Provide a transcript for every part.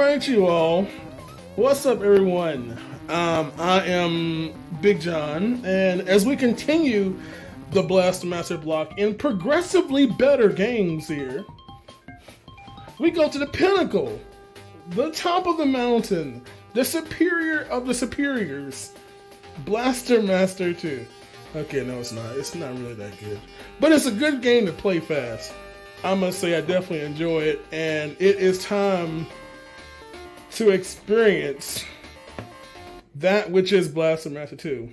Alright, you all. What's up, everyone? I am BigJon, and as we continue the Blaster Master block in progressively better games here, we go to the pinnacle, the top of the mountain, the superior of the superiors, Blaster Master 2. Okay, no, it's not. It's not really that good. But it's a good game to play fast. I must say I definitely enjoy it, and it is time to experience that which is Blaster Master 2.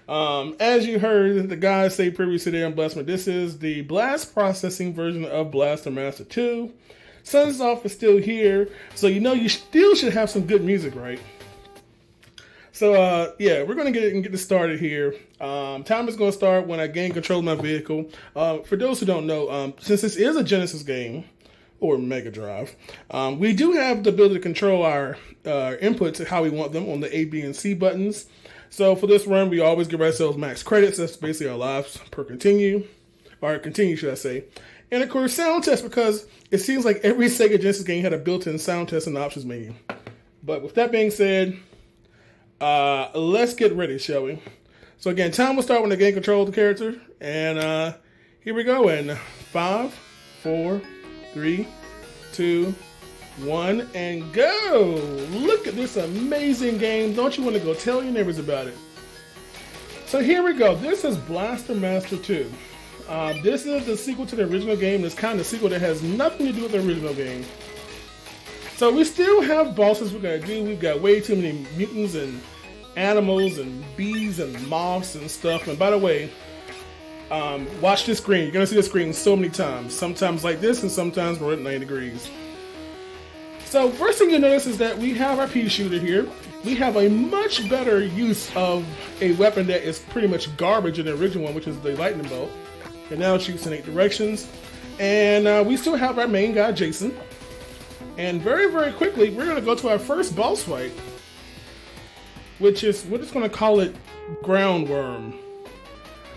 As you heard the guys say previously there on Blastman, this is the blast processing version of Blaster Master 2. Sunsoft is still here, so you know you still should have some good music, right? So yeah, we're gonna get this started here. Time is gonna start when I gain control of my vehicle. For those who don't know, since this is a Genesis game or Mega Drive, we do have the ability to control our inputs how we want them on the A, B, and C buttons. So for this run, we always give ourselves max credits. That's basically our lives per continue, or continue, should I say? And of course, sound test, because it seems like every Sega Genesis game had a built-in sound test in the options menu. But with that being said, let's get ready, shall we? So again, time will start when I gain control of the character, and here we go in 5, 4, 3, 2, 1, and go! Look at this amazing game. Don't you want to go tell your neighbors about it? So here we go. This is Blaster Master 2. This is the sequel to the original game. It's kind of a sequel that has nothing to do with the original game. So we still have bosses we gotta do. We've got way too many mutants and animals and bees and moths and stuff. And by the way, watch this screen. You're gonna see the screen so many times. Sometimes like this, and sometimes we're at 90 degrees. So first thing you notice is that we have our pea shooter here. We have a much better use of a weapon that is pretty much garbage in the original one, which is the lightning bolt. And now it shoots in 8 directions. And we still have our main guy, Jason. And very, very quickly, we're going to go to our first boss fight, which is, we're just going to call it Ground Worm.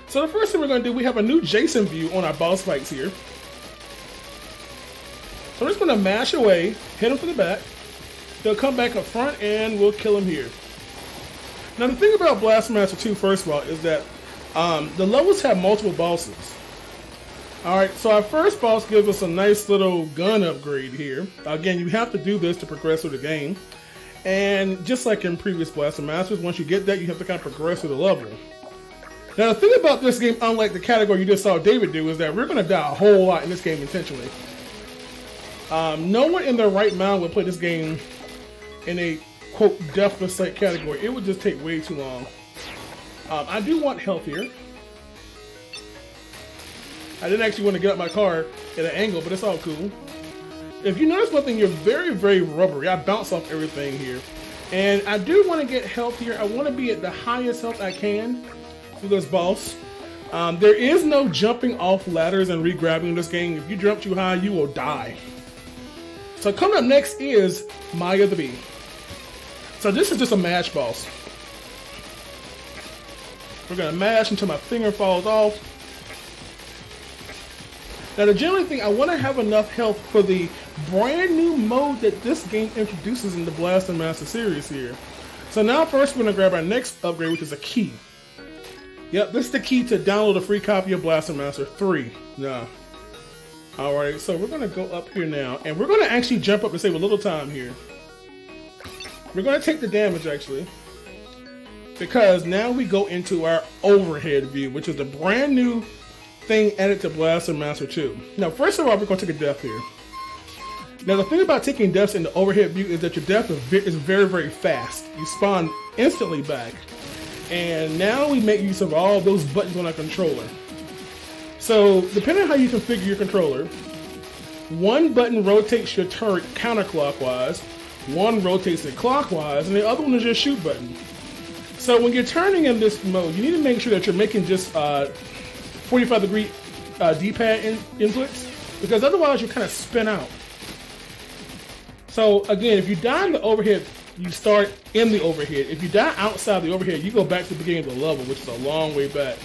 So the first thing we're going to do, we have a new Jason view on our boss fights here. So we're just going to mash away, hit him from the back. They'll come back up front, and we'll kill him here. Now the thing about Blaster Master 2, first of all, is that the levels have multiple bosses. Alright, so our first boss gives us a nice little gun upgrade here. Again, you have to do this to progress through the game. And just like in previous Blaster Masters, once you get that, you have to kind of progress through the level. Now the thing about this game, unlike the category you just saw David do, is that we're going to die a whole lot in this game intentionally. No one in their right mind would play this game in a, quote, deathless sight category. It would just take way too long. I do want health here. I didn't actually want to get out my car at an angle, but it's all cool. If you notice one thing, you're very, very rubbery. I bounce off everything here. And I do want to get health here. I want to be at the highest health I can for this boss. There is no jumping off ladders and re-grabbing in this game. If you jump too high, you will die. So coming up next is Maya the Bee. So this is just a mash boss. We're going to mash until my finger falls off. Now the general thing, I want to have enough health for the brand new mode that this game introduces in the Blaster Master series here. So now first we're going to grab our next upgrade, which is a key. Yep, this is the key to download a free copy of Blaster Master 3. Nah. Alright, so we're going to go up here now, and we're going to actually jump up and save a little time here. We're going to take the damage actually, because now we go into our overhead view, which is the brand new thing added to Blaster Master 2. Now, first of all, we're going to take a death here. Now, the thing about taking deaths in the overhead view is that your death is very, very fast. You spawn instantly back. And now we make use of all those buttons on our controller. So, depending on how you configure your controller, one button rotates your turret counterclockwise, one rotates it clockwise, and the other one is your shoot button. So when you're turning in this mode, you need to make sure that you're making just 45-degree D-pad inputs, because otherwise you kind of spin out. So again, if you die in the overhead, you start in the overhead. If you die outside the overhead, you go back to the beginning of the level, which is a long way back.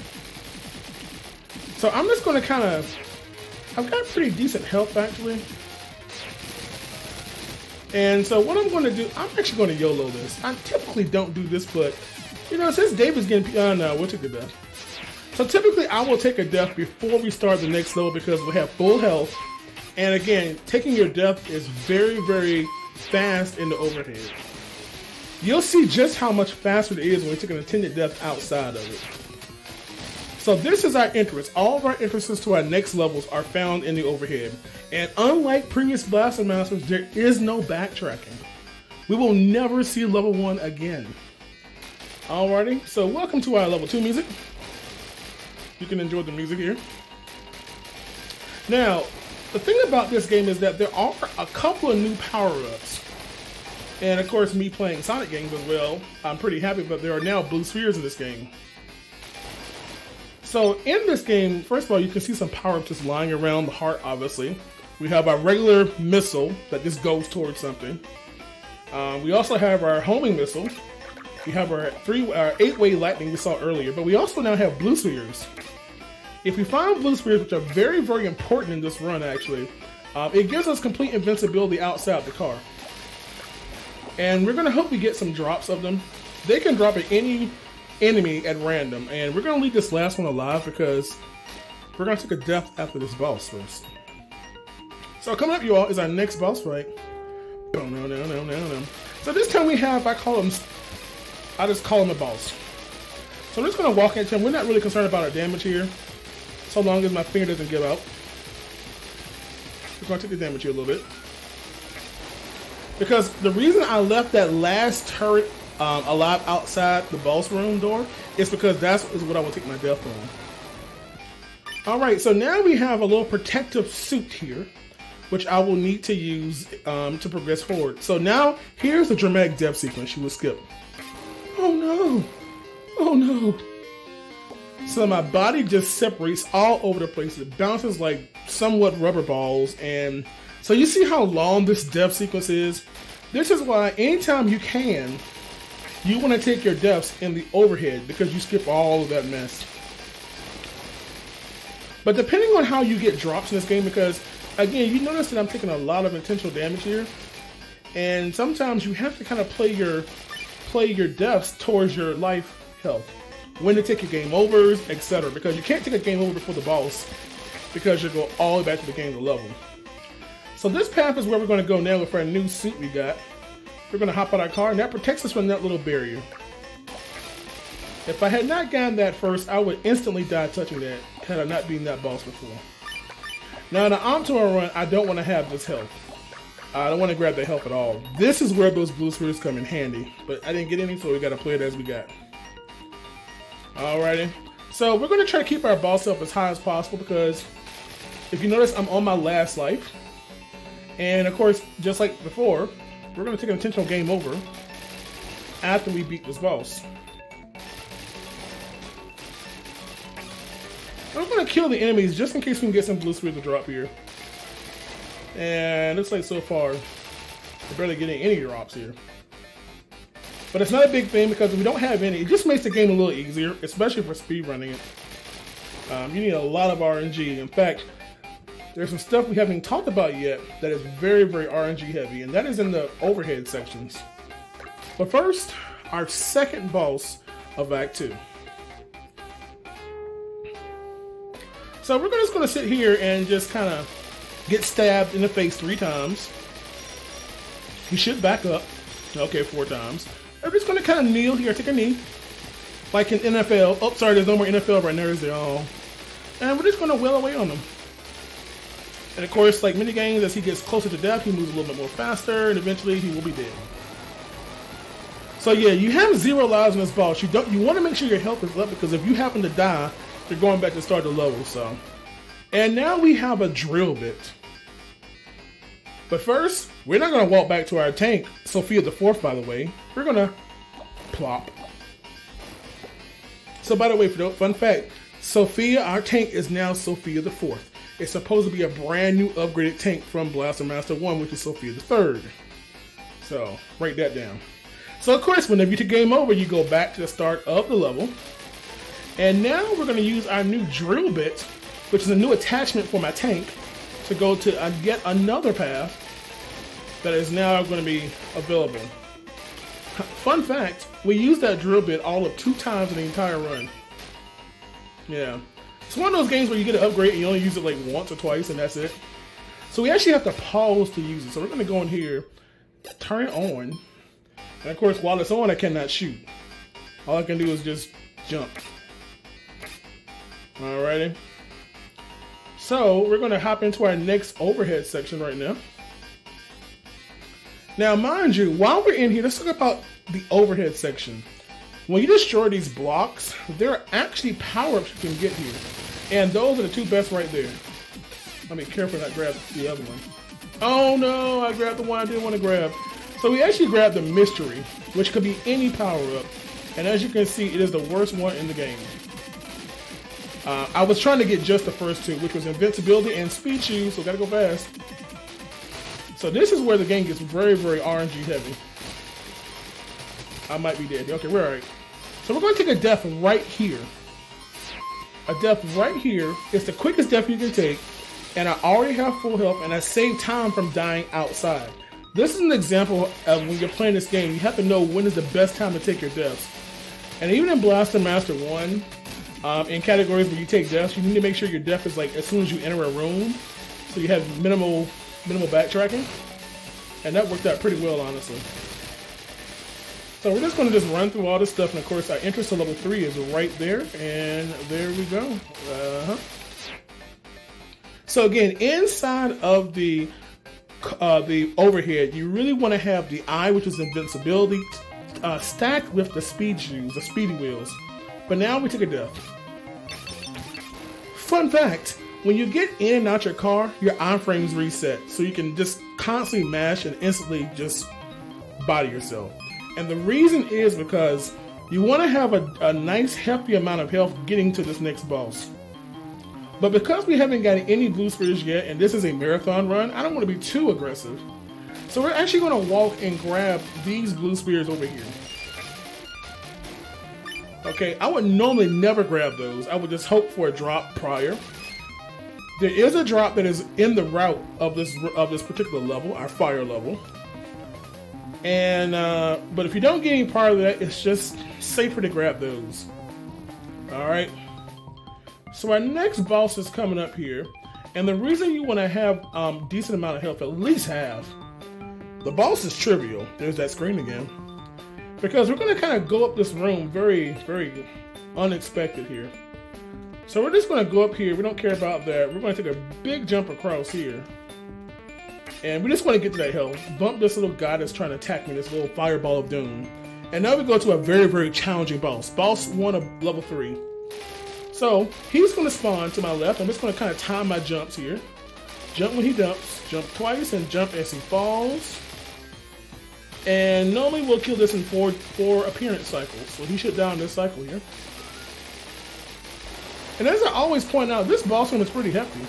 So I'm just going to kind of, I've got pretty decent health actually. And so what I'm going to do, I'm actually going to YOLO this. I typically don't do this, but you know, since David's getting, no, we'll take a death. So typically I will take a death before we start the next level because we have full health. And again, taking your death is very, very fast in the overhead. You'll see just how much faster it is when we take an intended death outside of it. So this is our entrance. All of our entrances to our next levels are found in the overhead. And unlike previous Blaster Masters, there is no backtracking. We will never see level 1 again. Alrighty, so welcome to our level 2 music. You can enjoy the music here. Now, the thing about this game is that there are a couple of new power-ups. And of course, me playing Sonic games as well, I'm pretty happy that there are now blue spheres in this game. So in this game, first of all, you can see some power-ups just lying around the heart, obviously. We have our regular missile that just goes towards something. We also have our homing missile. We have our 8-way lightning we saw earlier, but we also now have blue spheres. If we find blue spheres, which are very, very important in this run actually, it gives us complete invincibility outside the car. And we're going to hope we get some drops of them. They can drop at any enemy at random, and we're going to leave this last one alive because we're going to take a death after this boss first. So coming up, you all, is our next boss fight. So this time we have, I just call him a boss. So I'm just going to walk into him. We're not really concerned about our damage here, so long as my finger doesn't give out. We're going to take the damage here a little bit. Because the reason I left that last turret alive outside the boss room door is because that's what I will take my death on. Alright, so now we have a little protective suit here, which I will need to use to progress forward. So now, here's the dramatic death sequence you will skip. Oh no! Oh no! So my body just separates all over the place. It bounces like somewhat rubber balls, and so you see how long this death sequence is? This is why anytime you can, you want to take your deaths in the overhead because you skip all of that mess. But depending on how you get drops in this game, because again, you notice that I'm taking a lot of intentional damage here, and sometimes you have to kind of play your deaths towards your life health. When to take your game overs, etc. Because you can't take a game over before the boss because you go all the way back to the beginning of the level. So this path is where we're going to go now with our new suit we got. We're going to hop out our car, and that protects us from that little barrier. If I had not gotten that first, I would instantly die touching that had I not been that boss before. Now in the Onto run, I don't want to have this health. I don't want to grab that health at all. This is where those blue spheres come in handy, but I didn't get any, so we got to play it as we got. Alrighty, so we're going to try to keep our boss health as high as possible because if you notice, I'm on my last life. And of course, just like before, we're going to take an intentional game over after we beat this boss. I'm going to kill the enemies just in case we can get some blue spheres to drop here. And it looks like so far, we're barely getting any drops here. But it's not a big thing because if we don't have any, it just makes the game a little easier, especially for speedrunning it. You need a lot of RNG. In fact, there's some stuff we haven't talked about yet that is very, very RNG heavy, and that is in the overhead sections. But first, our second boss of Act 2. So we're just going to sit here and just kind of get stabbed in the face 3 times. We should back up. Okay, 4 times. We're just going to kind of kneel here, take a knee. Like in NFL. Oh, sorry, there's no more NFL right now, is there? Oh. And we're just going to wail away on them. And of course, like many games, as he gets closer to death, he moves a little bit more faster, and eventually he will be dead. So yeah, you have 0 lives in this boss. You want to make sure your health is up, because if you happen to die, you're going back to start the level. So, and now we have a drill bit. But first, we're not going to walk back to our tank, Sophia the Fourth, by the way. We're going to plop. So by the way, fun fact, Sophia, our tank, is now Sophia the Fourth. It's supposed to be a brand new upgraded tank from Blaster Master 1, which is Sophia the Third. So, write that down. So of course, whenever you take game over, you go back to the start of the level. And now we're going to use our new drill bit, which is a new attachment for my tank, to go to yet another path that is now going to be available. Fun fact, we used that drill bit all of 2 times in the entire run. Yeah. It's one of those games where you get an upgrade and you only use it like once or twice and that's it. So we actually have to pause to use it. So we're going to go in here, turn it on. And of course, while it's on, I cannot shoot. All I can do is just jump. Alrighty. So we're going to hop into our next overhead section right now. Now, mind you, while we're in here, let's talk about the overhead section. When you destroy these blocks, there are actually power-ups you can get here. And those are the 2 best right there. Let me be careful not grab the other one. Oh no, I grabbed the one I didn't want to grab. So we actually grabbed the mystery, which could be any power-up. And as you can see, it is the worst one in the game. I was trying to get just the first 2, which was invincibility and speed shoes, so gotta go fast. So this is where the game gets very, very RNG heavy. I might be dead. Okay, we're alright. So we're going to take a death right here. A death right here is the quickest death you can take, and I already have full health, and I save time from dying outside. This is an example of when you're playing this game, you have to know when is the best time to take your deaths. And even in Blaster Master 1, in categories where you take deaths, you need to make sure your death is like as soon as you enter a room, so you have minimal backtracking, and that worked out pretty well, honestly. So we're just going to just run through all this stuff, and of course our entrance to level 3 is right there, and there we go. So again, inside of the overhead, you really want to have the eye, which is invincibility, stacked with the speed shoes, the speedy wheels. But now we took a death. Fun fact, when you get in and out your car, your iframes reset, so you can just constantly mash and instantly just body yourself. And the reason is because you want to have a nice hefty amount of health getting to this next boss. But because we haven't gotten any blue spears yet, and this is a marathon run, I don't want to be too aggressive. So we're actually going to walk and grab these blue spears over here. Okay, I would normally never grab those. I would just hope for a drop prior. There is a drop that is in the route of this particular level, our fire level. And but if you don't get any part of that, it's just safer to grab those. All right. So our next boss is coming up here, and the reason you want to have decent amount of health, at least half. The boss is trivial. There's that screen again. Because we're going to kind of go up this room very, very unexpected here. So we're just going to go up here. We don't care about that. We're going to take a big jump across here. And we just want to get to that hill. Bump this little guy that's trying to attack me, this little fireball of doom. And now we go to a very, very challenging boss. Boss 1 of level 3. So he's going to spawn to my left. I'm just going to kind of time my jumps here. Jump when he dumps. Jump twice and jump as he falls. And normally we'll kill this in four appearance cycles. So he should die in this cycle here. And as I always point out, this boss room is pretty hefty.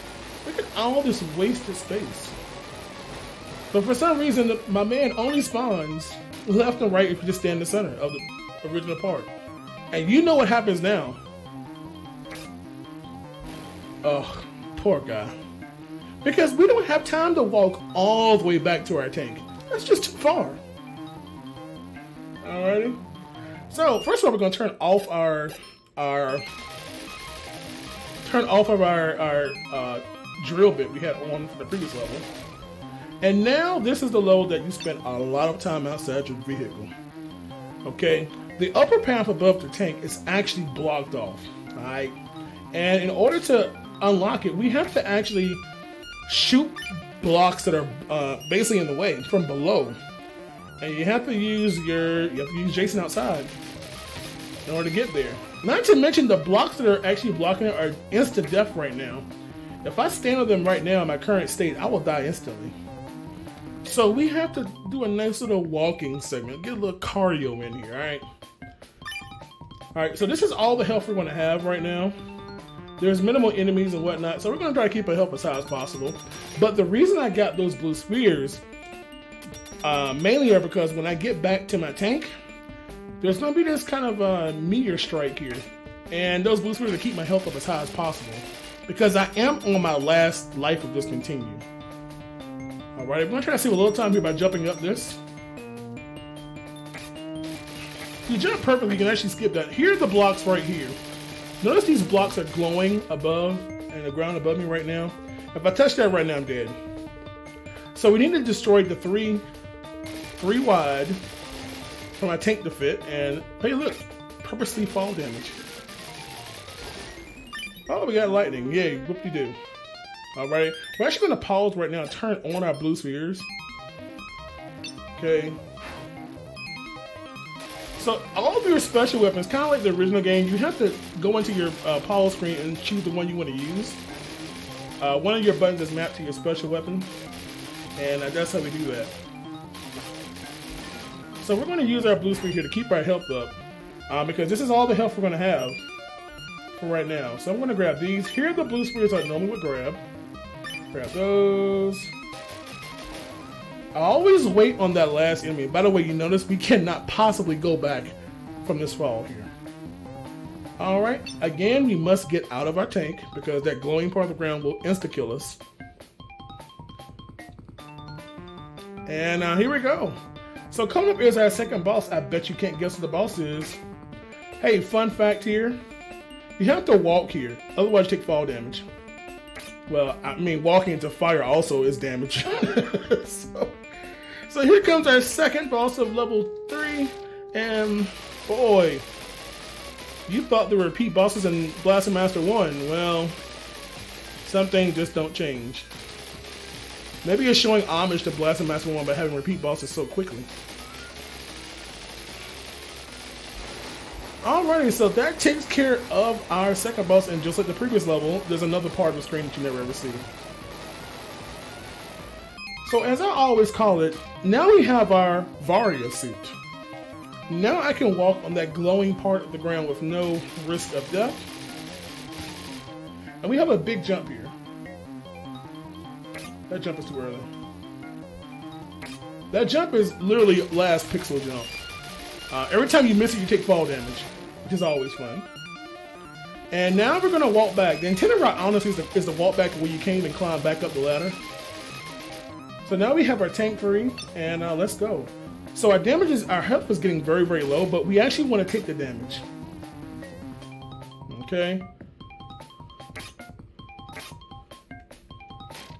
Look at all this wasted space. But for some reason, my man only spawns left and right if you just stay in the center of the original part. And you know what happens now. Oh, poor guy. Because we don't have time to walk all the way back to our tank. That's just too far. Alrighty. So first of all, we're going to turn off our drill bit we had on for the previous level. And now this is the level that you spend a lot of time outside your vehicle. Okay, the upper path above the tank is actually blocked off. Alright, and in order to unlock it, we have to actually shoot blocks that are basically in the way from below. And you have to use Jason outside in order to get there. Not to mention the blocks that are actually blocking it are instant death right now. If I stand on them right now in my current state, I will die instantly. So we have to do a nice little walking segment, get a little cardio in here, alright? Alright, so this is all the health we're going to have right now. There's minimal enemies and whatnot, so we're going to try to keep our health as high as possible. But the reason I got those blue spears mainly are because when I get back to my tank, there's going to be this kind of meteor strike here. And those blue spears will keep my health up as high as possible. Because I am on my last life of discontinue. Alright, we're gonna try to save a little time here by jumping up this. If you jump perfectly, you can actually skip that. Here are the blocks right here. Notice these blocks are glowing above and the ground above me right now. If I touch that right now, I'm dead. So we need to destroy the three wide for my tank to fit. And hey, look, purposely fall damage. Oh, we got lightning. Yay, whoop-de-doo. Alright, we're actually going to pause right now and turn on our blue spheres. Okay. So all of your special weapons, kind of like the original game, you have to go into your pause screen and choose the one you want to use. One of your buttons is mapped to your special weapon, and that's how we do that. So we're going to use our blue sphere here to keep our health up, because this is all the health we're going to have for right now. So I'm going to grab these. Here are the blue spheres I normally would grab. Grab those. I always wait on that last enemy. By the way, you notice we cannot possibly go back from this fall here. Alright, again, we must get out of our tank because that glowing part of the ground will insta-kill us. And here we go. So coming up is our second boss. I bet you can't guess what the boss is. Hey, fun fact here. You have to walk here, otherwise you take fall damage. Well, I mean, walking into fire also is damage. So here comes our second boss of level 3, and boy, you thought there were repeat bosses in Blaster Master 1. Well, some things just don't change. Maybe it's showing homage to Blaster Master 1 by having repeat bosses so quickly. Alrighty, so that takes care of our second boss, and just like the previous level, there's another part of the screen that you never ever see. So as I always call it, now we have our Varia suit. Now I can walk on that glowing part of the ground with no risk of death. And we have a big jump here. That jump is too early. That jump is literally last pixel jump. Every time you miss it, you take fall damage, which is always fun. And now we're gonna walk back. The intended route, honestly, is to walk back where you came and climb back up the ladder. So now we have our tank free, and let's go. So our health is getting very, very low, but we actually want to take the damage. Okay.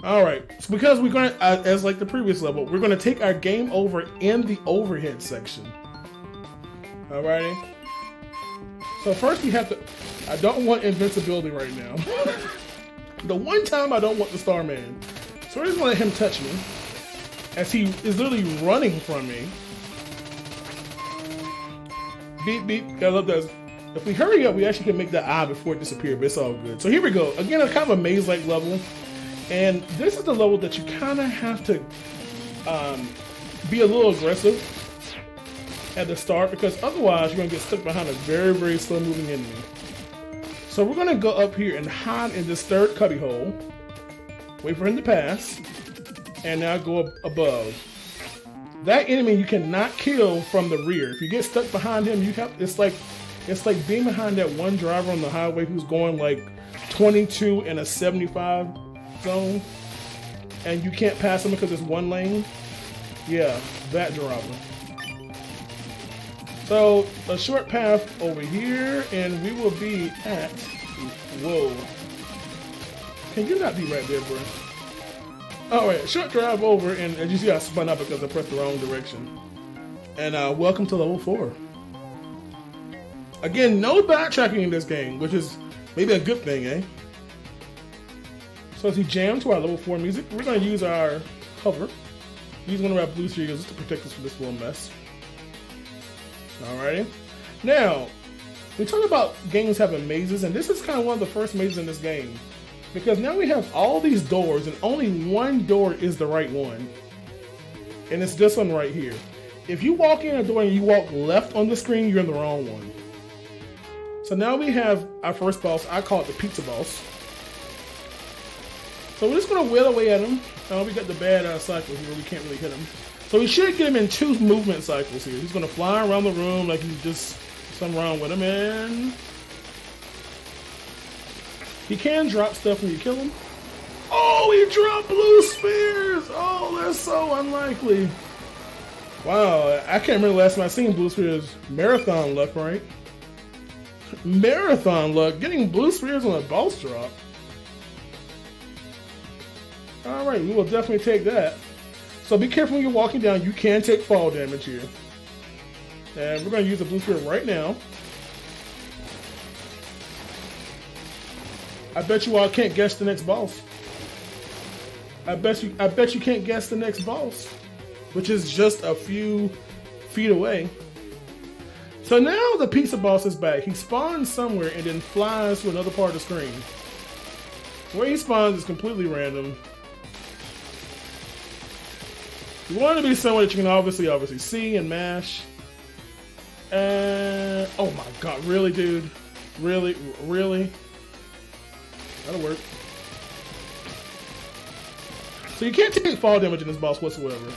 All right, so because we're gonna, as like the previous level, we're gonna take our game over in the overhead section. Alrighty. So first we have to, I don't want invincibility right now. The one time I don't want the Starman. So we're just gonna let him touch me, as he is literally running from me. Beep, beep, I love that. If we hurry up, we actually can make that eye before it disappears, but it's all good. So here we go. Again, a kind of a maze-like level. And this is the level that you kind of have to be a little aggressive at the start, because otherwise you're going to get stuck behind a very, very slow-moving enemy. So we're going to go up here and hide in this third cubbyhole. Wait for him to pass, and now go up above. That enemy you cannot kill from the rear. If you get stuck behind him, you have it's like being behind that one driver on the highway who's going like 22 in a 75 zone, and you can't pass him because it's one lane. Yeah, that driver. So a short path over here, and we will be at. Whoa. Can you not be right there, bro? Alright, short drive over, and as you see, I spun up because I pressed the wrong direction. And welcome to level 4. Again, no backtracking in this game, which is maybe a good thing, eh? So as we jam to our level 4 music, we're going to use our hover. Use one of our blue spheres to protect us from this little mess. Alrighty. Now, we talk about games having mazes, and this is kind of one of the first mazes in this game. Because now we have all these doors, and only one door is the right one. And it's this one right here. If you walk in a door and you walk left on the screen, you're in the wrong one. So now we have our first boss. I call it the pizza boss. So we're just going to wheel away at him. We got the bad cycle here. We can't really hit him. So we should get him in 2 movement cycles here. He's going to fly around the room like he's just something wrong with him. And he can drop stuff when you kill him. Oh, he dropped blue spheres. Oh Oh, that's so unlikely. Wow, I can't remember the last time I seen blue spheres. Marathon luck, right? Marathon luck, getting blue spheres on a boss drop. Alright, we will definitely take that. So be careful when you're walking down. You can take fall damage here. And we're going to use a blue sphere right now. I bet you all can't guess the next boss. I bet you can't guess the next boss, which is just a few feet away. So now the pizza boss is back. He spawns somewhere and then flies to another part of the screen. Where he spawns is completely random. You want it to be somewhere that you can obviously see and mash. And oh my god, really, dude? Really? That'll work. So you can't take fall damage in this boss whatsoever.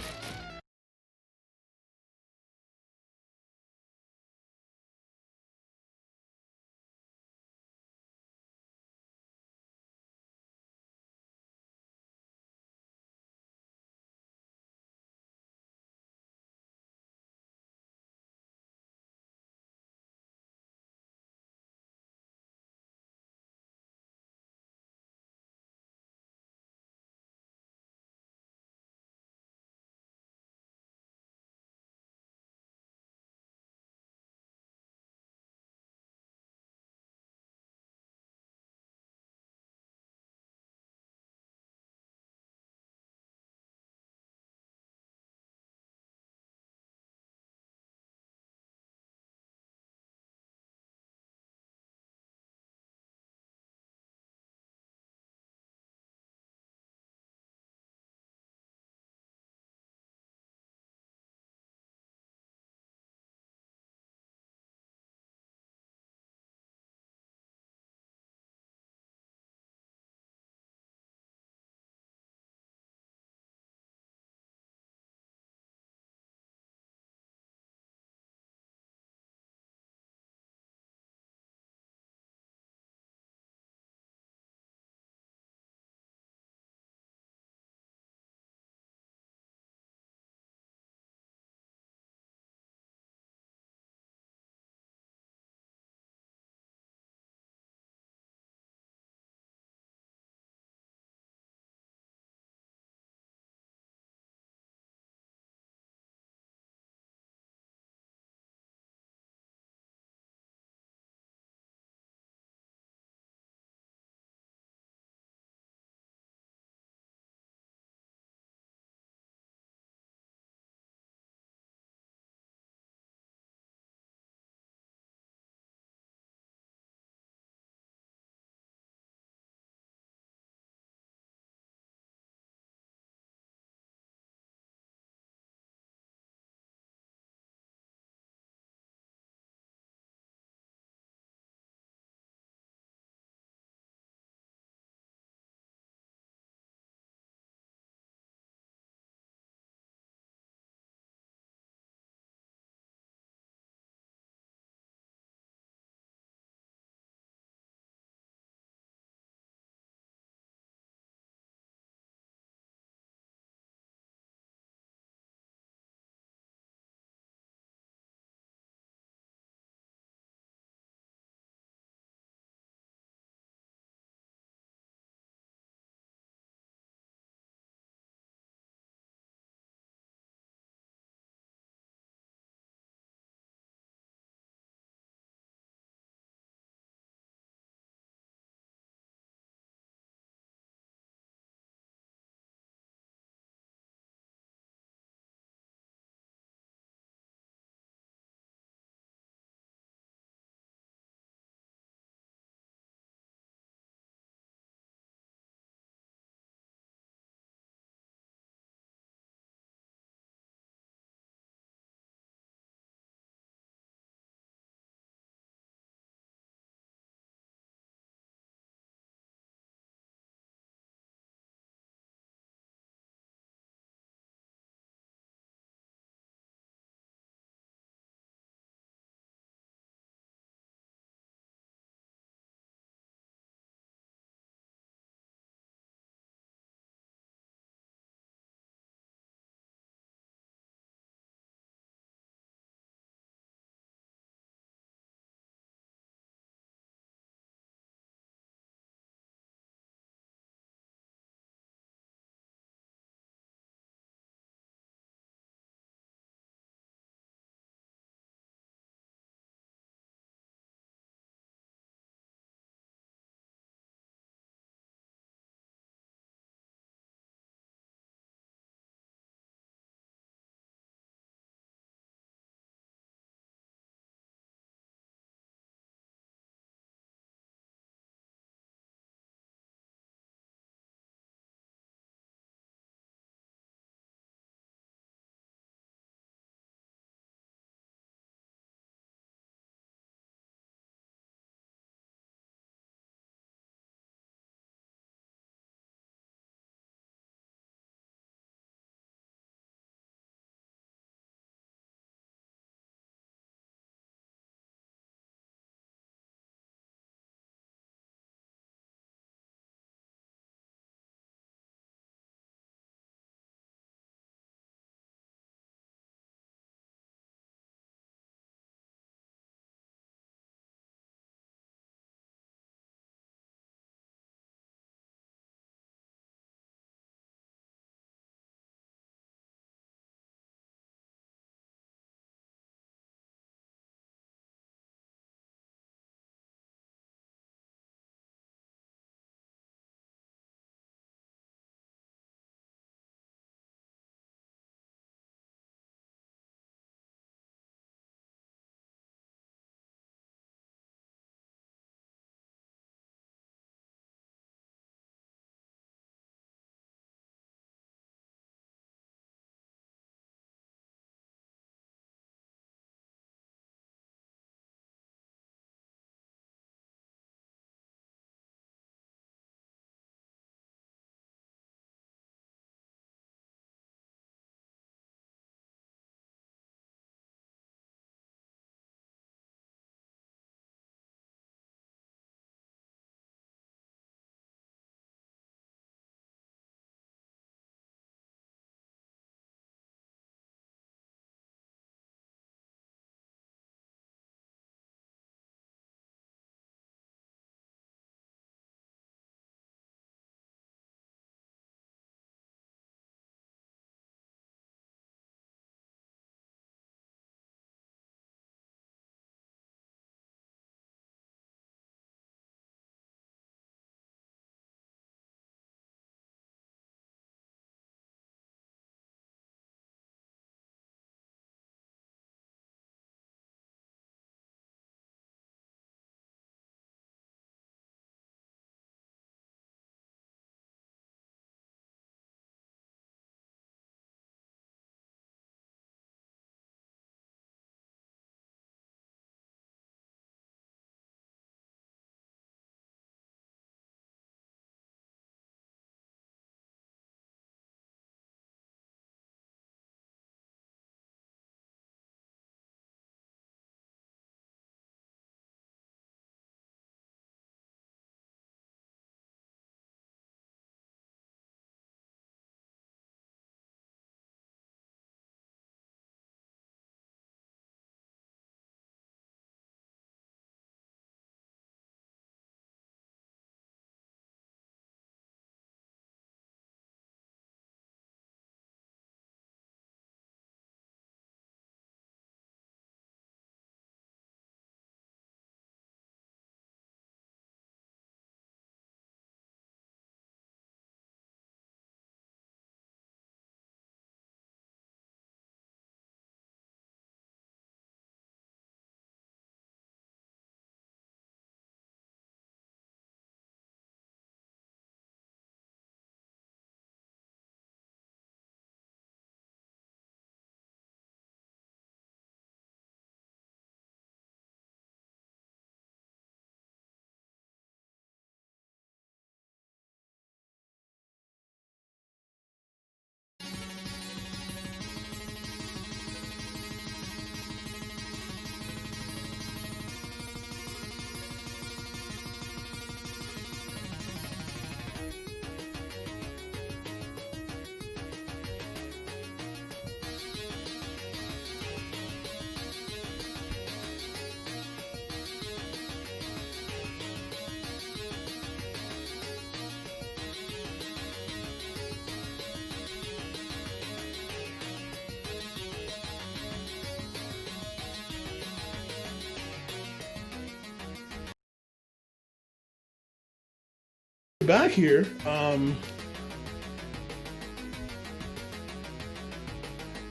Back here.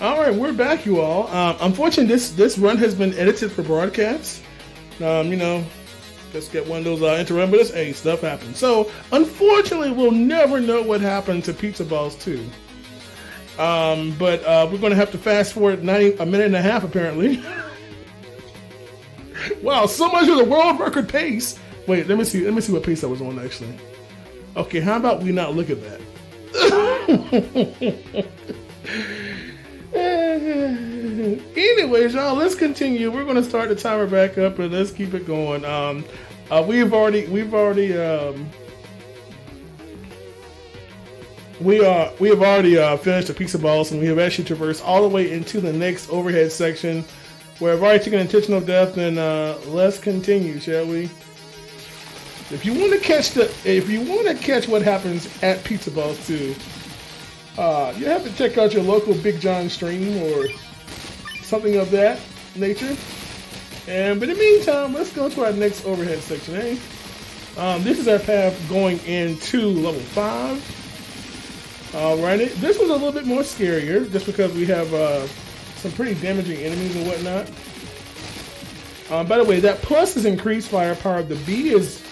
All right, we're back, you all. Unfortunately, this run has been edited for broadcast. You know, just get one of those interrupt, but hey, stuff happens. So, unfortunately, we'll never know what happened to Pizza Balls 2. But we're going to have to fast forward a minute and a half, apparently. Wow, so much for the world record pace. Wait, let me see what pace I was on actually. Okay, how about we not look at that? Anyways, y'all, let's continue. We're going to start the timer back up and let's keep it going. We've already finished the Pizza Balls, and we have actually traversed all the way into the next overhead section, where I've already taken intentional death. And let's continue, shall we? If you want to catch what happens at Pizza Balls 2, you have to check out your local BigJon stream or something of that nature. But in the meantime, let's go to our next overhead section. This is our path going into level 5. Alrighty, this was a little bit more scarier, just because we have some pretty damaging enemies and whatnot. By the way, that plus is increased firepower. The B is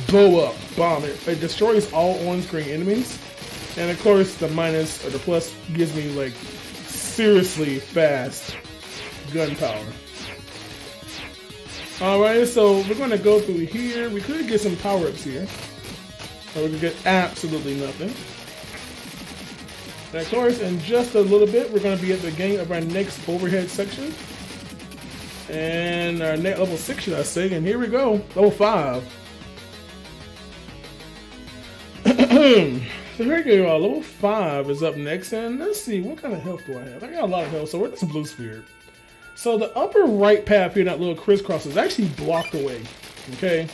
blow up, bomb. It destroys all on-screen enemies. And of course, the minus or the plus gives me like seriously fast gunpowder. Alright, so we're going to go through here. We could get some power-ups here. Or we could get absolutely nothing. And of course, in just a little bit, we're going to be at the beginning of our next overhead section. And our next level 6, should I say. And here we go, level 5. So here we go, level 5 is up next. And let's see, what kind of health do I have? I got a lot of health, so we're at some blue sphere. So the upper right path here, that little crisscross, is actually blocked away. Okay?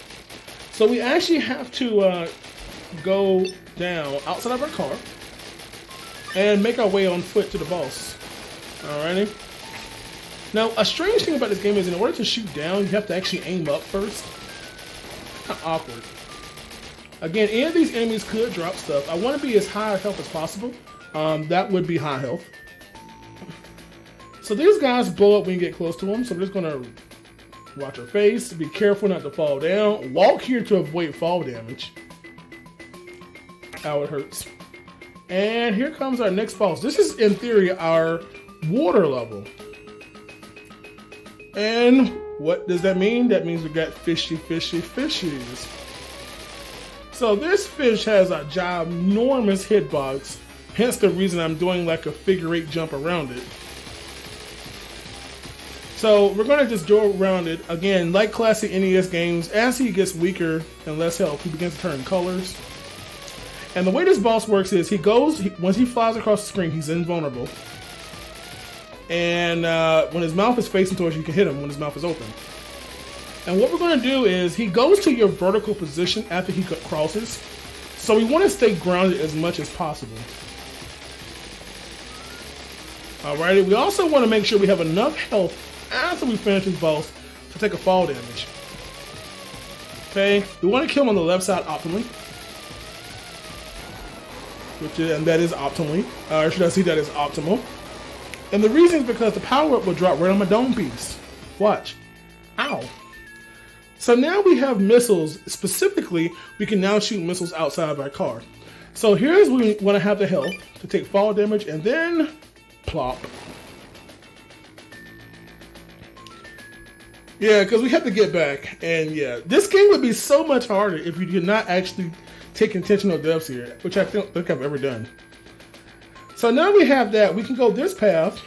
So we actually have to go down outside of our car and make our way on foot to the boss. Alrighty. Now, a strange thing about this game is in order to shoot down, you have to actually aim up first. Kind of awkward. Again, any of these enemies could drop stuff. I want to be as high health as possible. That would be high health. So these guys blow up when you get close to them. So we're just going to watch our face. Be careful not to fall down. Walk here to avoid fall damage. Ow, it hurts. And here comes our next boss. This is, in theory, our water level. And what does that mean? That means we got fishy, fishy, fishies. So this fish has a ginormous hitbox. Hence the reason I'm doing like a figure 8 jump around it. So we're going to just go around it. Again, like classic NES games, as he gets weaker and less health, he begins to turn colors. And the way this boss works is once he flies across the screen, he's invulnerable. And when his mouth is facing towards you, you can hit him when his mouth is open. And what we're going to do is, he goes to your vertical position after he crosses. So we want to stay grounded as much as possible. Alrighty, we also want to make sure we have enough health after we finish this boss to take a fall damage. Okay, we want to kill him on the left side optimally. And that is optimally, or should I say that is optimal. And the reason is because the power-up will drop right on my dome piece. Watch. Ow. So now we have missiles. Specifically, we can now shoot missiles outside of our car. So here's where we want to have the health to take fall damage, and then plop. Yeah, because we have to get back. And yeah, this game would be so much harder if you did not actually take intentional deaths here, which I don't think I've ever done. So now we have that. We can go this path.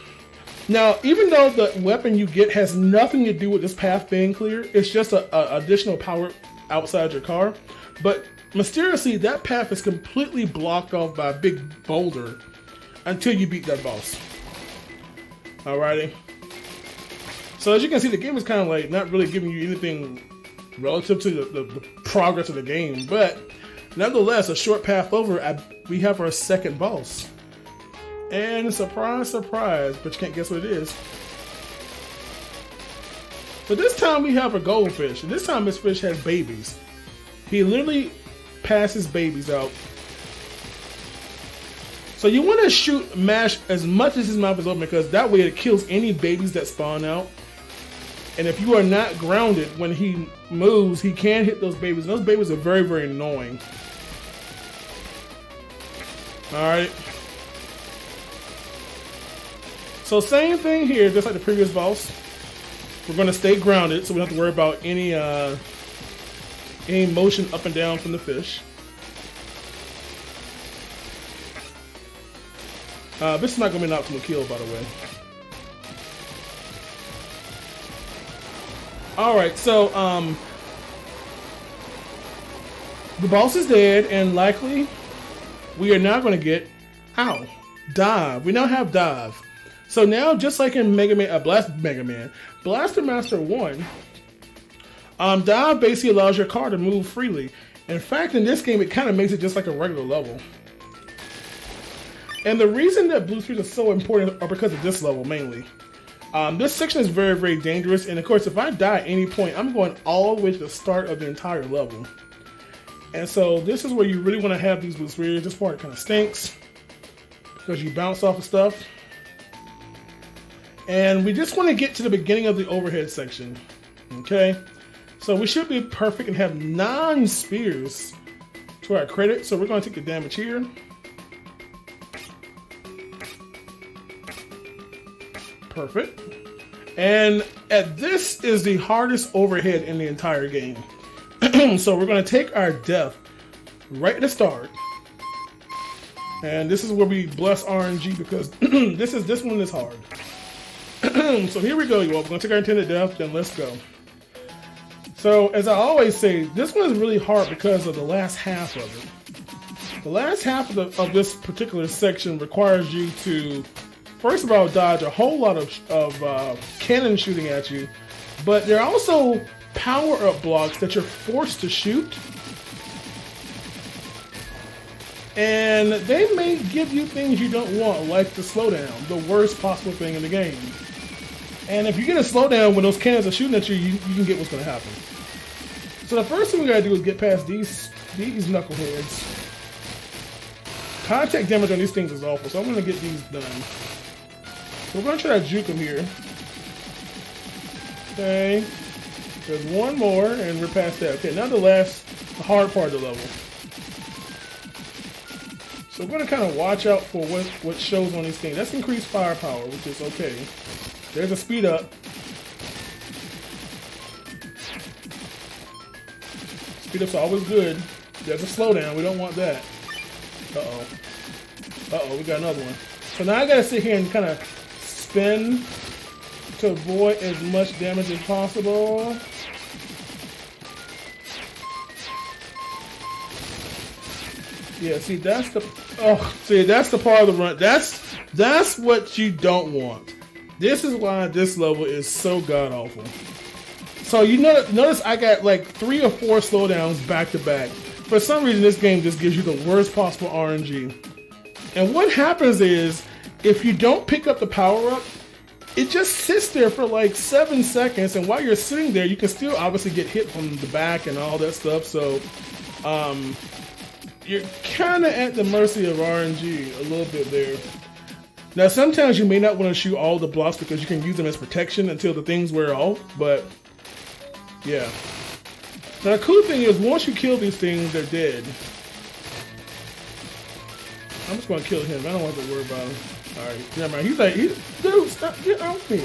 Now, even though the weapon you get has nothing to do with this path being clear, it's just an additional power outside your car. But mysteriously, that path is completely blocked off by a big boulder until you beat that boss. Alrighty. So as you can see, the game is kind of like not really giving you anything relative to the progress of the game. But nevertheless, a short path over, we have our second boss. And surprise, surprise, but you can't guess what it is. But this time we have a goldfish, and this time this fish has babies. He literally pass his babies out. So you want to mash as much as his mouth is open, because that way it kills any babies that spawn out. And if you are not grounded, when he moves, he can hit those babies. And those babies are very, very annoying. Alright. So same thing here, just like the previous boss. We're going to stay grounded, so we don't have to worry about any motion up and down from the fish. This is not going to be an optimal kill, by the way. Alright, so, the boss is dead, and likely, we are now going to get, dive. We now have dive. So now, just like in Blaster Master 1, dive basically allows your car to move freely. In fact, in this game, it kind of makes it just like a regular level. And the reason that blue spheres are so important are because of this level, mainly. This section is very, very dangerous, and of course, if I die at any point, I'm going all the way to the start of the entire level. And so, this is where you really want to have these blue spheres. This part kind of stinks, because you bounce off of stuff. And we just want to get to the beginning of the overhead section. Okay? So, we should be perfect and have 9 spears to our credit, so we're going to take the damage here. Perfect. And this is the hardest overhead in the entire game. So we're going to take our death right at the start. And this is where we bless RNG, because this one is hard. So here we go, you all. We're going to take our intended death, then let's go. So as I always say, this one is really hard because of the last half of it. The last half of this particular section requires you to, first of all, dodge a whole lot of cannon shooting at you, but there are also power-up blocks that you're forced to shoot, and they may give you things you don't want, like the slowdown, the worst possible thing in the game. And if you get a slowdown when those cannons are shooting at you, you can get what's going to happen. So the first thing we got to do is get past these knuckleheads. Contact damage on these things is awful, so I'm going to get these done. So we're going to try to juke them here. Okay. There's one more, and we're past that. Okay, now the hard part of the level. So we're going to kind of watch out for what shows on these things. That's increased firepower, which is okay. There's a speed up. Speed up's always good. There's a slowdown. We don't want that. Uh-oh. Uh-oh, we got another one. So now I got to sit here and kind of spin to avoid as much damage as possible. Yeah, see, that's the part of the run. That's what you don't want. This is why this level is so god awful. So you notice I got like 3 or 4 slowdowns back to back. For some reason, this game just gives you the worst possible RNG. And what happens is, if you don't pick up the power up, it just sits there for like 7 seconds, and while you're sitting there, you can still obviously get hit from the back and all that stuff. So, you're kind of at the mercy of RNG a little bit there. Now, sometimes you may not want to shoot all the blocks because you can use them as protection until the things wear off, but yeah. Now, the cool thing is, once you kill these things, they're dead. I'm just going to kill him. I don't want to worry about him. Alright, never mind. He's like, dude, stop, get off me.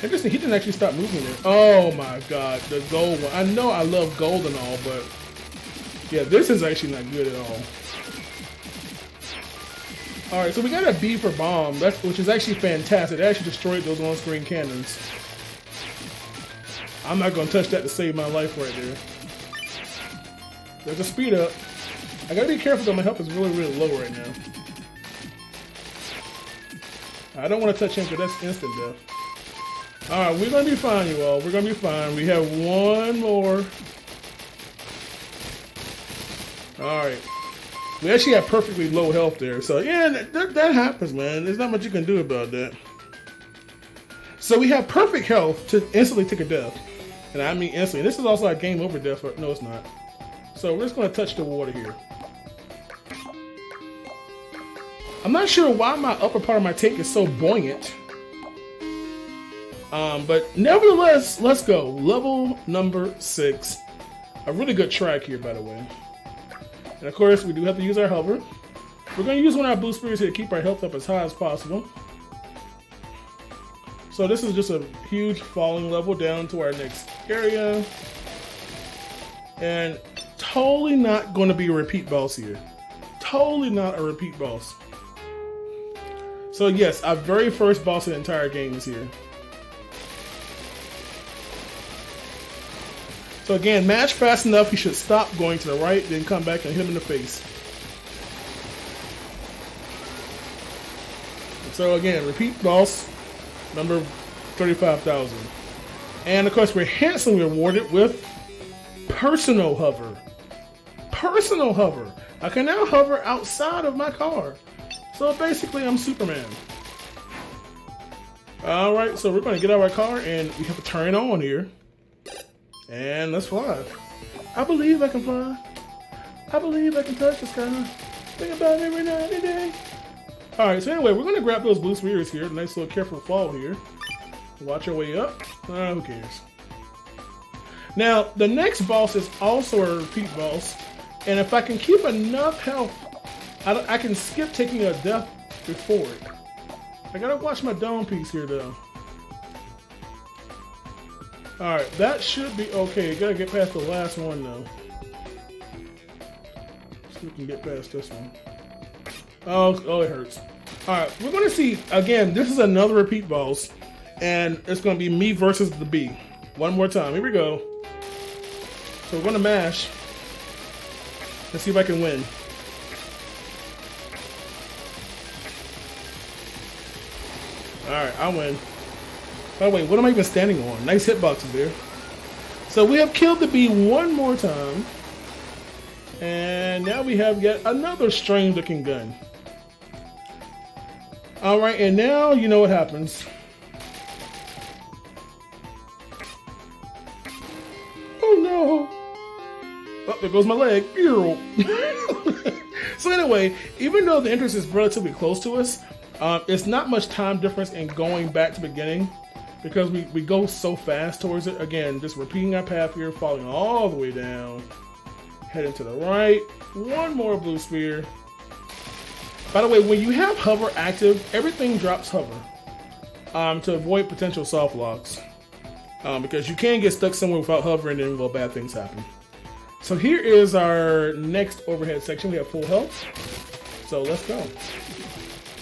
Interesting, he didn't actually stop moving there. Oh my god, the gold one. I know I love gold and all, but yeah, this is actually not good at all. Alright, so we got a B for bomb, which is actually fantastic. It actually destroyed those on-screen cannons. I'm not going to touch that to save my life right there. There's a speed up. I gotta be careful though, my health is really, really low right now. I don't want to touch him because that's instant death. Alright, we're going to be fine, you all. We're going to be fine. We have one more. Alright. We actually have perfectly low health there. So, yeah, that happens, man. There's not much you can do about that. So, we have perfect health to instantly take a death. And I mean instantly. This is also a game over death. No, it's not. So we're just going to touch the water here. I'm not sure why my upper part of my tank is so buoyant. But nevertheless, let's go. Level number 6. A really good track here, by the way. And of course, we do have to use our hover. We're going to use one of our boost spears here to keep our health up as high as possible. So this is just a huge falling level down to our next area. And totally not going to be a repeat boss here. Totally not a repeat boss. So yes, our very first boss of the entire game is here. So again, mash fast enough, you should stop going to the right, then come back and hit him in the face. So again, repeat boss number 35,000. And of course, we're handsomely rewarded with personal hover. Personal hover. I can now hover outside of my car. So basically, I'm Superman. Alright, so we're going to get out of our car and we have to turn it on here. And let's fly. I believe I can fly. I believe I can touch the sky. Think about it every night and day. Alright, so anyway, we're going to grab those blue spheres here. Nice little careful fall here. Watch our way up. Who cares? Now, the next boss is also a repeat boss. And if I can keep enough health, I can skip taking a death before it. I gotta watch my dome piece here though. Alright, that should be okay. Gotta get past the last one though. See if we can get past this one. Oh, it hurts. Alright, we're gonna see, again, this is another repeat boss. And it's gonna be me versus the bee. One more time, here we go. So we're gonna mash. Let's see if I can win. Alright, I win. By the way, what am I even standing on? Nice hitboxes there. So we have killed the bee one more time. And now we have yet another strange looking gun. Alright, and now you know what happens. Oh no! Oh, there goes my leg. So anyway, even though the entrance is relatively close to us, it's not much time difference in going back to the beginning because we go so fast towards it. Again, just repeating our path here, falling all the way down, heading to the right. One more blue sphere. By the way, when you have hover active, everything drops hover to avoid potential soft locks because you can get stuck somewhere without hovering and then bad things happen. So here is our next overhead section. We have full health. So let's go.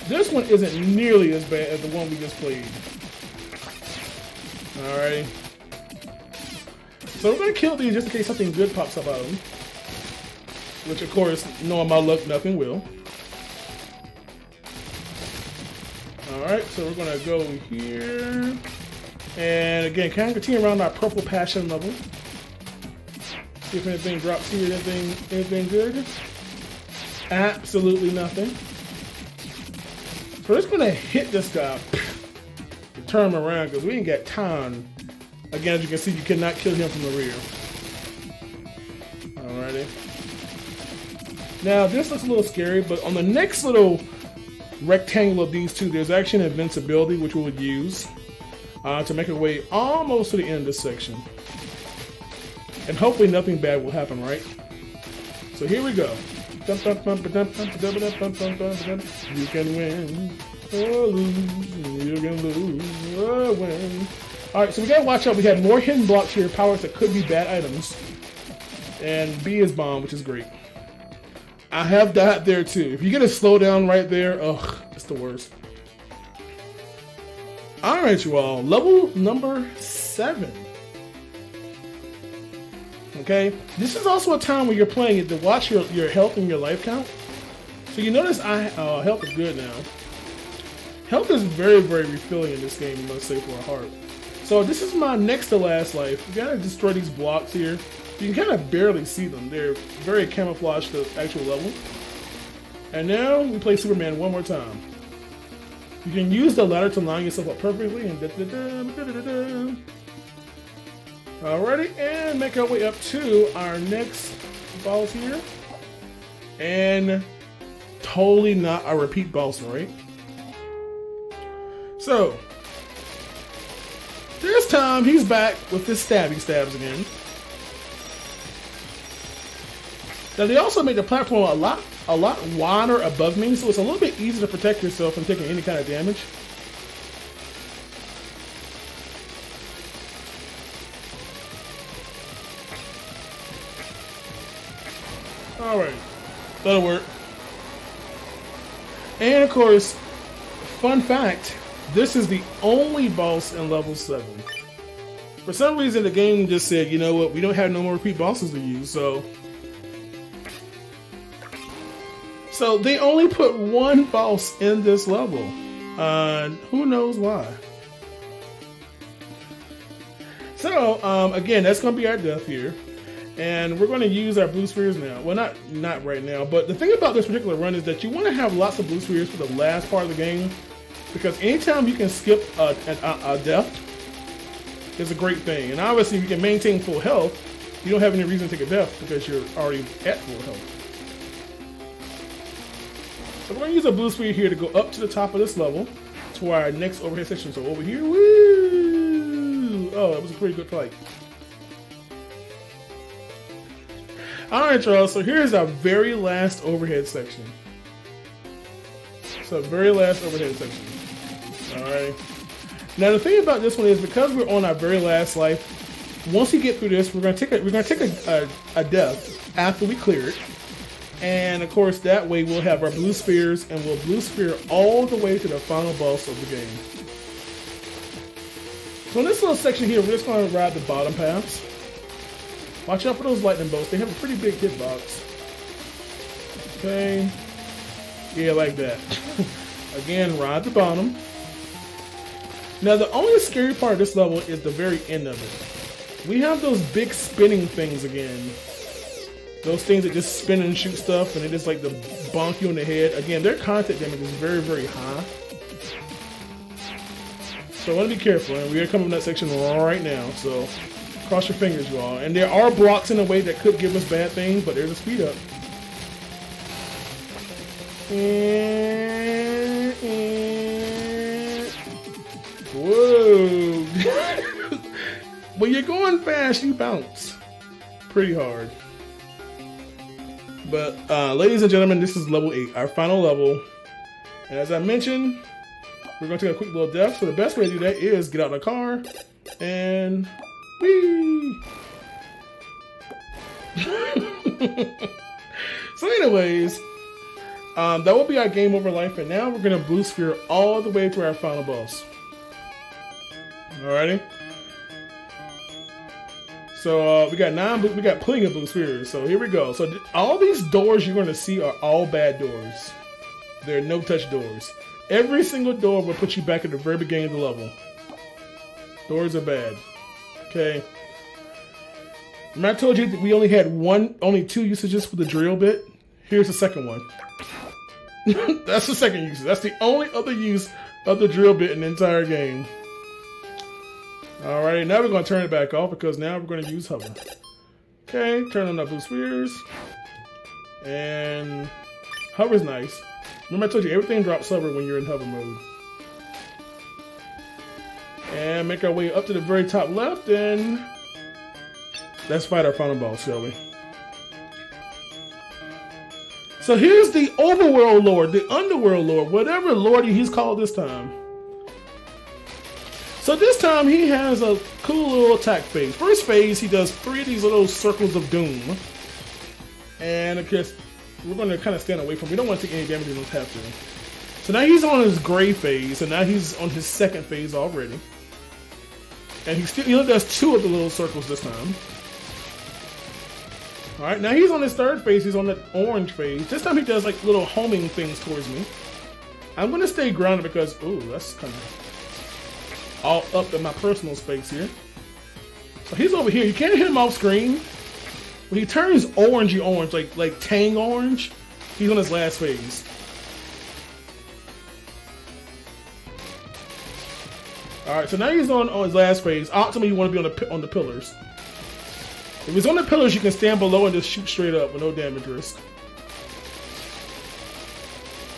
This one isn't nearly as bad as the one we just played. Alright. So we're going to kill these just in case something good pops up out of them. Which of course, knowing my luck, nothing will. Alright, so we're going to go here. And again, kind of continue around our purple passion level. See if anything drops here, anything good. Absolutely nothing. So we're just gonna hit this guy and turn him around because we ain't got time. Again, as you can see, you cannot kill him from the rear. Alrighty. Now this looks a little scary, but on the next little rectangle of these two, there's actually an invincibility which we would use to make our way almost to the end of this section. And hopefully nothing bad will happen, right? So here we go. You can win or lose. You can lose or win. Alright, so we gotta watch out. We have more hidden blocks here, powers that could be bad items. And B is bomb, which is great. I have died there too. If you get a slowdown right there, ugh, it's the worst. Alright, you all. Level number 7. Okay, this is also a time where you're playing it to watch your health and your life count. So you notice health is good now. Health is very, very refilling in this game, you must say, for a heart. So this is my next to last life. You gotta destroy these blocks here. You can kind of barely see them. They're very camouflaged to the actual level. And now we play Superman one more time. You can use the ladder to line yourself up perfectly and Alrighty, and make our way up to our next boss here. And totally not a repeat boss, right? So, this time he's back with this stabby stabs again. Now they also made the platform a lot wider above me, so it's a little bit easier to protect yourself from taking any kind of damage. Alright, that'll work. And of course, fun fact, this is the only boss in level 7. For some reason the game just said, you know what, we don't have no more repeat bosses to use, so they only put one boss in this level. Who knows why? So, again, that's going to be our death here. And we're going to use our blue spheres now. Well, not right now, but the thing about this particular run is that you want to have lots of blue spheres for the last part of the game. Because anytime you can skip a death is a great thing. And obviously, if you can maintain full health, you don't have any reason to take a death because you're already at full health. So we're going to use a blue sphere here to go up to the top of this level to our next overhead section. So over here, woo! Oh, that was a pretty good fight. Alright, y'all, so here's our very last overhead section. So, very last overhead section. Alright. Now, the thing about this one is because we're on our very last life, once we get through this, we're gonna take a death after we clear it. And of course, that way we'll have our blue spheres and we'll blue sphere all the way to the final boss of the game. So in this little section here, we're just going to ride the bottom paths. Watch out for those lightning bolts. They have a pretty big hitbox. Okay. Yeah, like that. Again, ride the bottom. Now, the only scary part of this level is the very end of it. We have those big spinning things again. Those things that just spin and shoot stuff, and they just like to bonk you in the head. Again, their contact damage is very, very high. So I want to be careful, and we are coming to that section right now, so cross your fingers, you all. And there are blocks in a way that could give us bad things, but there's a speed up. Whoa! When you're going fast, you bounce pretty hard. But, ladies and gentlemen, this is level 8, our final level. And as I mentioned, we're going to take a quick little death. So the best way to do that is get out of the car and whee! So anyways, that will be our game over life. And now we're going to blue sphere all the way to our final boss. Alrighty. So we got plenty of blue spheres. So here we go. So all these doors you're going to see are all bad doors. They're no-touch doors. Every single door will put you back at the very beginning of the level. Doors are bad. Okay. Remember I told you that we only had only 2 usages for the drill bit? Here's the second one. That's the second use. That's the only other use of the drill bit in the entire game. Alright, now we're going to turn it back off because now we're going to use hover. Okay, turn on the blue spheres. And hover's nice. Remember I told you everything drops hover when you're in hover mode. And make our way up to the very top left and let's fight our final boss, shall we? So here's the Overworld Lord, the Underworld Lord, whatever Lord he's called this time. So this time he has a cool little attack phase. First phase, he does 3 of these little circles of doom. And of course, we're going to kind of stand away from him. We don't want to take any damage in this have to. So now he's on his gray phase, and now he's on his second phase already. And he only does 2 of the little circles this time. Alright, now he's on his third phase, he's on the orange phase. This time he does like little homing things towards me. I'm going to stay grounded because, ooh, that's kind of all up in my personal space here. So he's over here. You can't hit him off screen. When he turns orangey orange, like Tang orange, he's on his last phase. Alright, so now he's on his last phase. Optimally, you want to be on the pillars. If it's on the pillars, you can stand below and just shoot straight up with no damage risk.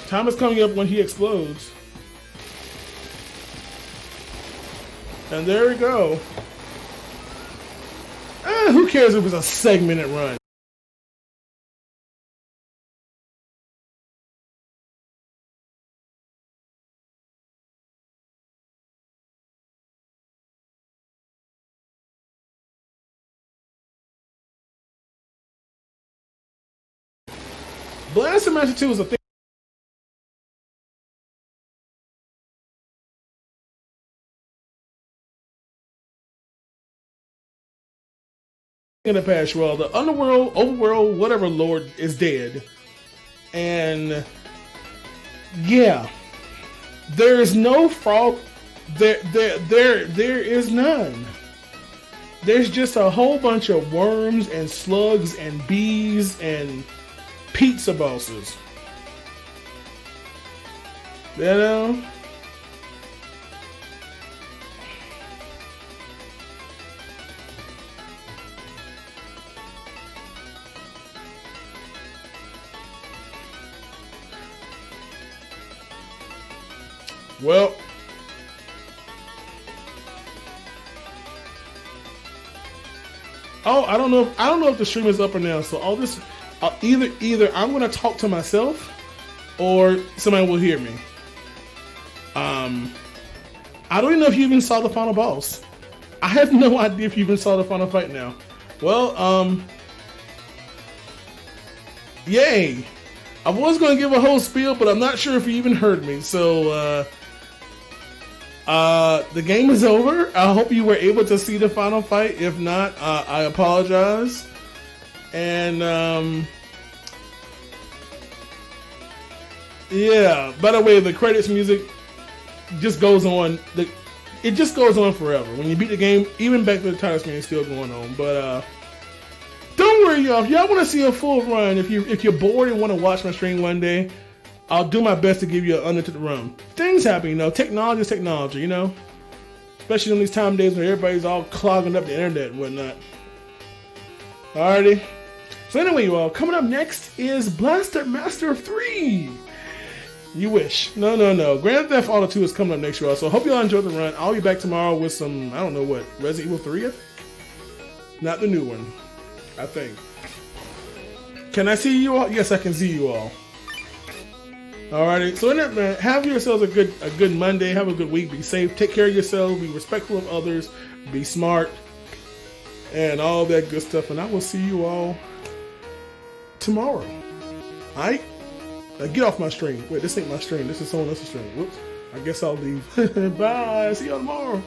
Time is coming up when he explodes. And there we go. Who cares if it's a segmented run? Blaster Master 2 is a thing. In the past, well, the Overworld, whatever Lord is dead, and yeah, there is no fault. There is none. There's just a whole bunch of worms and slugs and bees and pizza bosses. You know. Well, oh, I don't know if the stream is up or now. So I'll just either I'm gonna talk to myself or somebody will hear me. I don't even know if you even saw the final boss. I have no idea if you even saw the final fight now. Well, yay! I was gonna give a whole spiel, but I'm not sure if you even heard me. So. The game is over. I hope you were able to see the final fight. If not, I apologize. And, yeah. By the way, the credits music just goes on. It just goes on forever. When you beat the game, even back to the title screen, it's still going on. But, don't worry, y'all. If y'all want to see a full run, if you're bored and want to watch my stream one day, I'll do my best to give you an Untitled run. Things happen, you know. Technology is technology, you know. Especially in these time days when everybody's all clogging up the internet and whatnot. Alrighty. So anyway, you all, coming up next is Blaster Master 3. You wish. No. Grand Theft Auto 2 is coming up next, y'all. So I hope y'all enjoy the run. I'll be back tomorrow with some, I don't know what, Resident Evil 3, I think? Not the new one, I think. Can I see you all? Yes, I can see you all. Alrighty, so in that, man, have yourselves a good Monday. Have a good week. Be safe. Take care of yourselves. Be respectful of others. Be smart, and all that good stuff. And I will see you all tomorrow. Alright? Now get off my stream. Wait, this ain't my stream. This is someone else's stream. Whoops. I guess I'll leave. Bye. See y'all tomorrow.